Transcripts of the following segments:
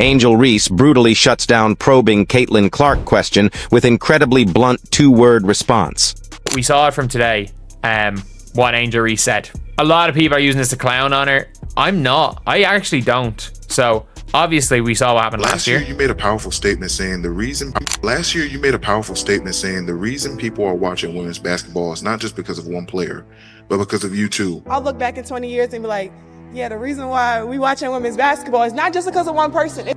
Angel Reese brutally shuts down probing Caitlin Clark question with incredibly blunt two-word response. We saw it from today, what Angel Reese said. A lot of people are using this to clown on her. I'm not. I actually don't. So, obviously, we saw what happened last year. You made a powerful statement saying the reason... Last year, you made a powerful statement saying the reason people are watching women's basketball is not just because of one player, but because of you too. I'll look back in 20 years and be like, yeah, the reason why we watching women's basketball is not just because of one person.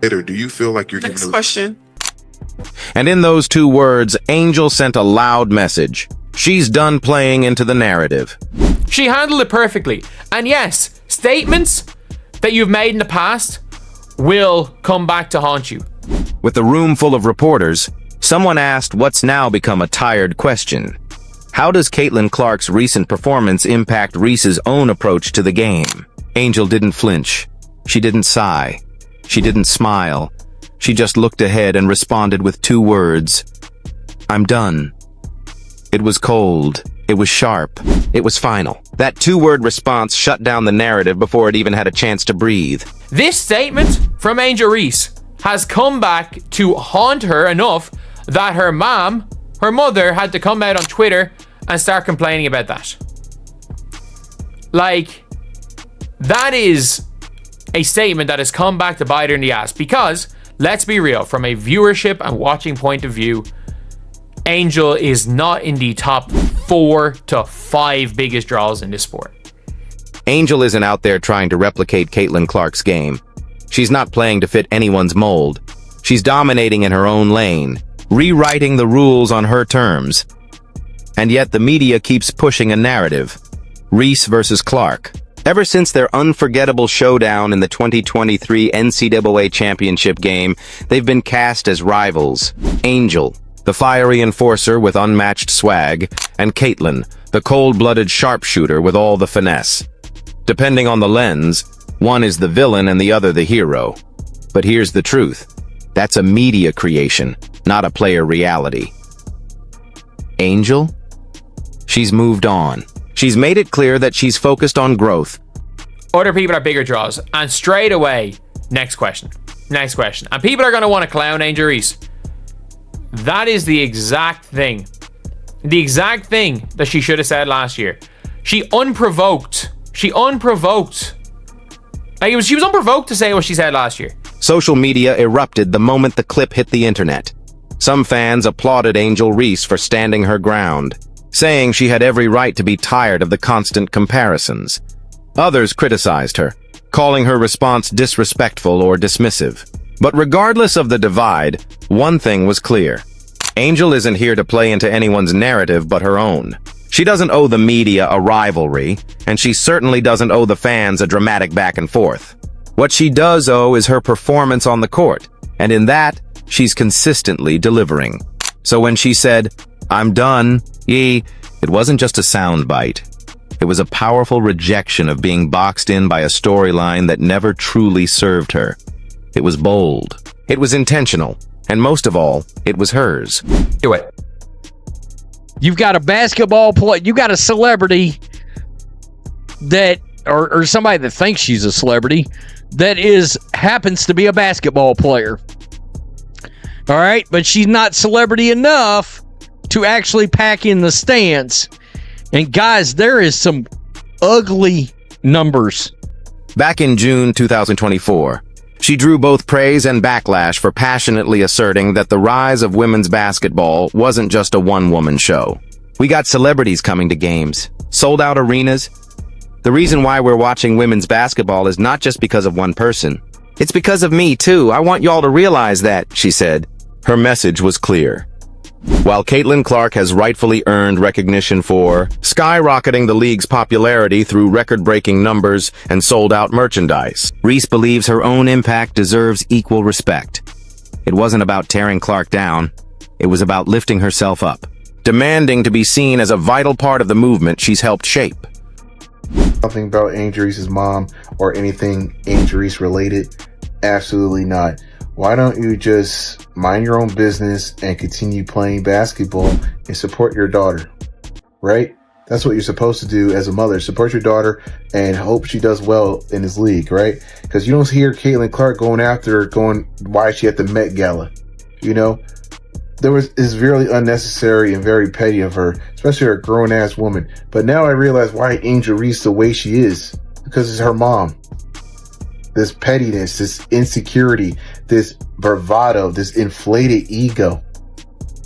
Later, do you feel like you're Next question. And in those two words, Angel sent a loud message. She's done playing into the narrative. She handled it perfectly. And yes, statements that you've made in the past will come back to haunt you. With the room full of reporters, someone asked what's now become a tired question. How does Caitlin Clark's recent performance impact Reese's own approach to the game? Angel didn't flinch. She didn't sigh. She didn't smile. She just looked ahead and responded with two words. I'm done. It was cold. It was sharp. It was final. That two-word response shut down the narrative before it even had a chance to breathe. This statement from Angel Reese has come back to haunt her enough that her mother, had to come out on Twitter and start complaining about that. Like, that is a statement that has come back to bite her in the ass because, let's be real, from a viewership and watching point of view, Angel is not in the top 4 to 5 biggest draws in this sport. Angel isn't out there trying to replicate Caitlin Clark's game. She's not playing to fit anyone's mold. She's dominating in her own lane, rewriting the rules on her terms. And yet the media keeps pushing a narrative. Reese versus Clark. Ever since their unforgettable showdown in the 2023 NCAA championship game, they've been cast as rivals. Angel, the fiery enforcer with unmatched swag, and Caitlin, the cold-blooded sharpshooter with all the finesse. Depending on the lens, one is the villain and the other the hero. But here's the truth. That's a media creation, not a player reality. Angel? She's moved on. She's made it clear that she's focused on growth. Other people are bigger draws. And straight away, next question. Next question. And people are going to want to clown Angel Reese. That is the exact thing. The exact thing that she should have said last year. She unprovoked. She was unprovoked to say what she said last year. Social media erupted the moment the clip hit the internet. Some fans applauded Angel Reese for standing her ground, saying she had every right to be tired of the constant comparisons. Others criticized her, calling her response disrespectful or dismissive. But regardless of the divide, one thing was clear. Angel isn't here to play into anyone's narrative but her own. She doesn't owe the media a rivalry, and she certainly doesn't owe the fans a dramatic back and forth. What she does owe is her performance on the court, and in that, she's consistently delivering. So when she said, "I'm done," it wasn't just a soundbite. It was a powerful rejection of being boxed in by a storyline that never truly served her. It was bold. It was intentional. And most of all, it was hers. Do it. You've got a basketball player, you got a celebrity that, or somebody that thinks she's a celebrity, that happens to be a basketball player. All right, but she's not celebrity enough to actually pack in the stands. And guys, there is some ugly numbers. Back in June 2024, she drew both praise and backlash for passionately asserting that the rise of women's basketball wasn't just a one-woman show. We got celebrities coming to games, sold-out arenas. The reason why we're watching women's basketball is not just because of one person. It's because of me, too. I want y'all to realize that, she said. Her message was clear. While Caitlin Clark has rightfully earned recognition for skyrocketing the league's popularity through record-breaking numbers and sold-out merchandise, Reese believes her own impact deserves equal respect. It wasn't about tearing Clark down. It was about lifting herself up, demanding to be seen as a vital part of the movement she's helped shape. Something about Angel Reese's mom or anything Angel Reese related? Absolutely not. Why don't you just mind your own business and continue playing basketball and support your daughter, right? That's what you're supposed to do as a mother. Support your daughter and hope she does well in this league, right? Because you don't hear Caitlin Clark going after her, why is she at the Met Gala? You know? It's really unnecessary and very petty of her, especially her grown-ass woman. But now I realize why Angel Reese the way she is. Because it's her mom. This pettiness, this insecurity, this bravado, this inflated ego.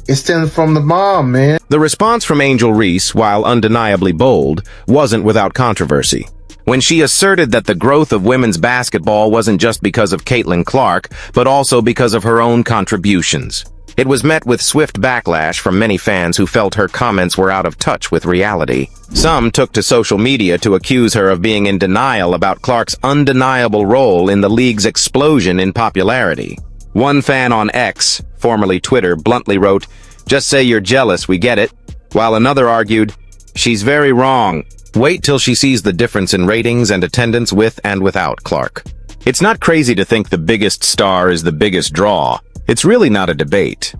It stems from the mom, man. The response from Angel Reese, while undeniably bold, wasn't without controversy. When she asserted that the growth of women's basketball wasn't just because of Caitlin Clark, but also because of her own contributions. It was met with swift backlash from many fans who felt her comments were out of touch with reality. Some took to social media to accuse her of being in denial about Clark's undeniable role in the league's explosion in popularity. One fan on X, formerly Twitter, bluntly wrote, "Just say you're jealous, we get it," while another argued, "She's very wrong. Wait till she sees the difference in ratings and attendance with and without Clark." It's not crazy to think the biggest star is the biggest draw. It's really not a debate.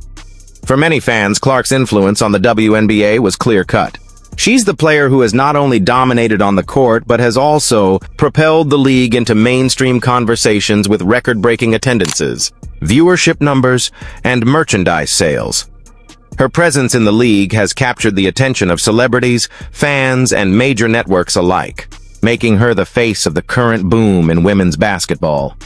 For many fans, Clark's influence on the WNBA was clear-cut. She's the player who has not only dominated on the court, but has also propelled the league into mainstream conversations with record-breaking attendances, viewership numbers, and merchandise sales. Her presence in the league has captured the attention of celebrities, fans, and major networks alike, making her the face of the current boom in women's basketball.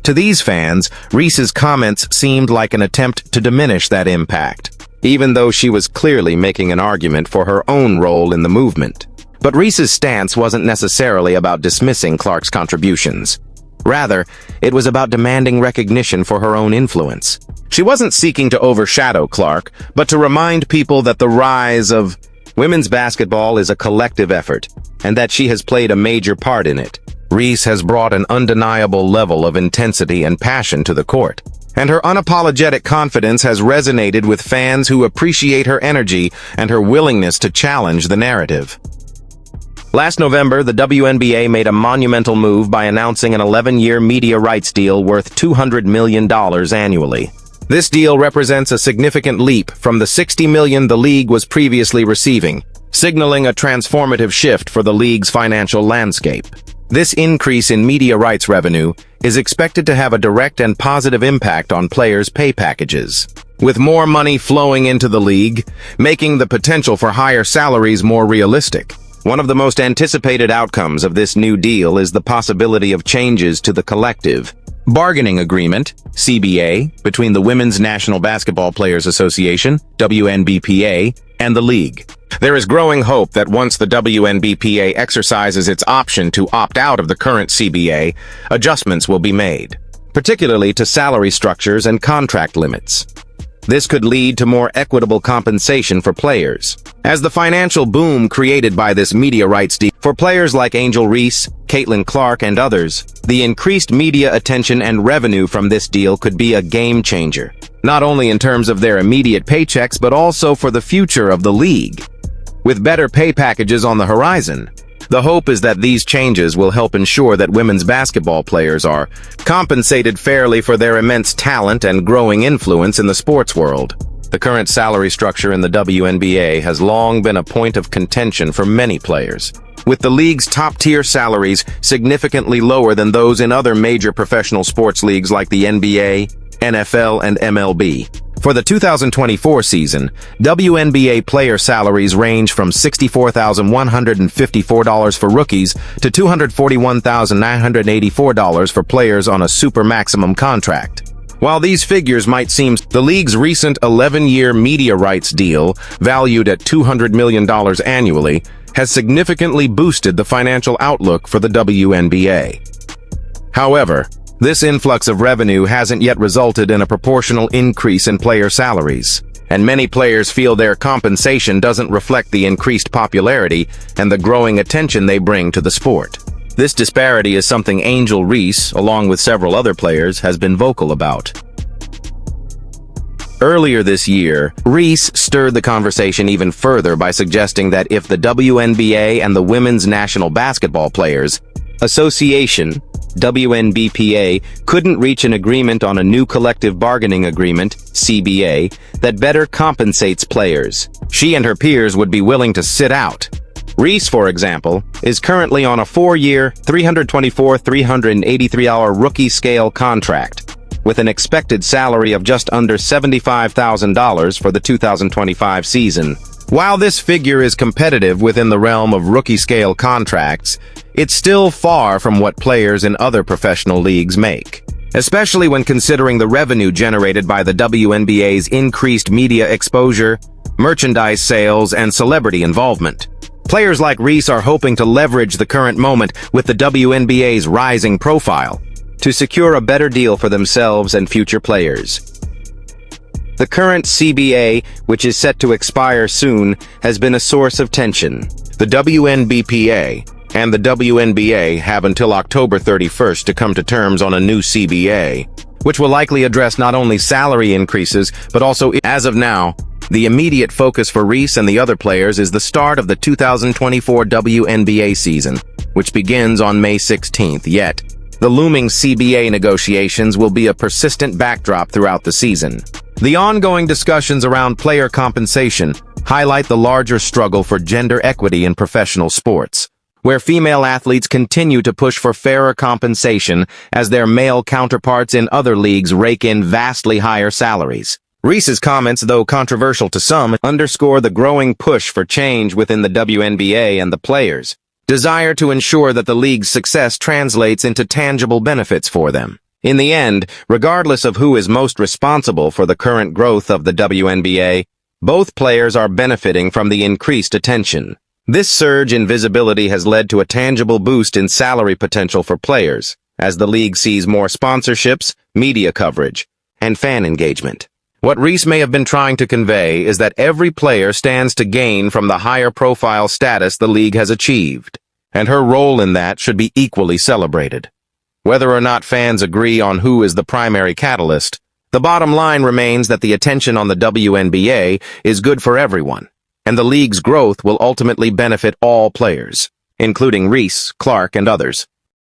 To these fans, Reese's comments seemed like an attempt to diminish that impact, even though she was clearly making an argument for her own role in the movement. But Reese's stance wasn't necessarily about dismissing Clark's contributions. Rather, it was about demanding recognition for her own influence. She wasn't seeking to overshadow Clark, but to remind people that the rise of women's basketball is a collective effort, and that she has played a major part in it. Reese has brought an undeniable level of intensity and passion to the court, and her unapologetic confidence has resonated with fans who appreciate her energy and her willingness to challenge the narrative. Last November, the WNBA made a monumental move by announcing an 11-year media rights deal worth $200 million annually. This deal represents a significant leap from the $60 million the league was previously receiving, signaling a transformative shift for the league's financial landscape. This increase in media rights revenue is expected to have a direct and positive impact on players' pay packages, with more money flowing into the league, making the potential for higher salaries more realistic. One of the most anticipated outcomes of this new deal is the possibility of changes to the collective bargaining agreement, CBA, between the Women's National Basketball Players Association, WNBPA, and the league. There is growing hope that once the WNBPA exercises its option to opt out of the current CBA, adjustments will be made, particularly to salary structures and contract limits. This could lead to more equitable compensation for players. As the financial boom created by this media rights deal for players like Angel Reese, Caitlin Clark, and others, the increased media attention and revenue from this deal could be a game changer, not only in terms of their immediate paychecks, but also for the future of the league. With better pay packages on the horizon, the hope is that these changes will help ensure that women's basketball players are compensated fairly for their immense talent and growing influence in the sports world. The current salary structure in the WNBA has long been a point of contention for many players, with the league's top-tier salaries significantly lower than those in other major professional sports leagues like the NBA, NFL, and MLB. For the 2024 season, WNBA player salaries range from $64,154 for rookies to $241,984 for players on a super maximum contract. While these figures might seem, the league's recent 11-year media rights deal, valued at $200 million annually, has significantly boosted the financial outlook for the WNBA. However, this influx of revenue hasn't yet resulted in a proportional increase in player salaries, and many players feel their compensation doesn't reflect the increased popularity and the growing attention they bring to the sport. This disparity is something Angel Reese, along with several other players, has been vocal about. Earlier this year, Reese stirred the conversation even further by suggesting that if the WNBA and the Women's National Basketball Players Association, WNBPA, couldn't reach an agreement on a new collective bargaining agreement, CBA, that better compensates players, she and her peers would be willing to sit out. Reese, for example, is currently on a 4-year, $383 rookie scale contract, with an expected salary of just under $75,000 for the 2025 season. While this figure is competitive within the realm of rookie-scale contracts, it's still far from what players in other professional leagues make, especially when considering the revenue generated by the WNBA's increased media exposure, merchandise sales, and celebrity involvement. Players like Reese are hoping to leverage the current moment with the WNBA's rising profile to secure a better deal for themselves and future players. The current CBA, which is set to expire soon, has been a source of tension. The WNBPA and the WNBA have until October 31st to come to terms on a new CBA, which will likely address not only salary increases, but also, as of now, the immediate focus for Reese and the other players is the start of the 2024 WNBA season, which begins on May 16th. Yet, the looming CBA negotiations will be a persistent backdrop throughout the season. The ongoing discussions around player compensation highlight the larger struggle for gender equity in professional sports, where female athletes continue to push for fairer compensation as their male counterparts in other leagues rake in vastly higher salaries. Reese's comments, though controversial to some, underscore the growing push for change within the WNBA and the players' desire to ensure that the league's success translates into tangible benefits for them. In the end, regardless of who is most responsible for the current growth of the WNBA, both players are benefiting from the increased attention. This surge in visibility has led to a tangible boost in salary potential for players, as the league sees more sponsorships, media coverage, and fan engagement. What Reese may have been trying to convey is that every player stands to gain from the higher profile status the league has achieved, and her role in that should be equally celebrated. Whether or not fans agree on who is the primary catalyst, the bottom line remains that the attention on the WNBA is good for everyone, and the league's growth will ultimately benefit all players, including Reese, Clark, and others.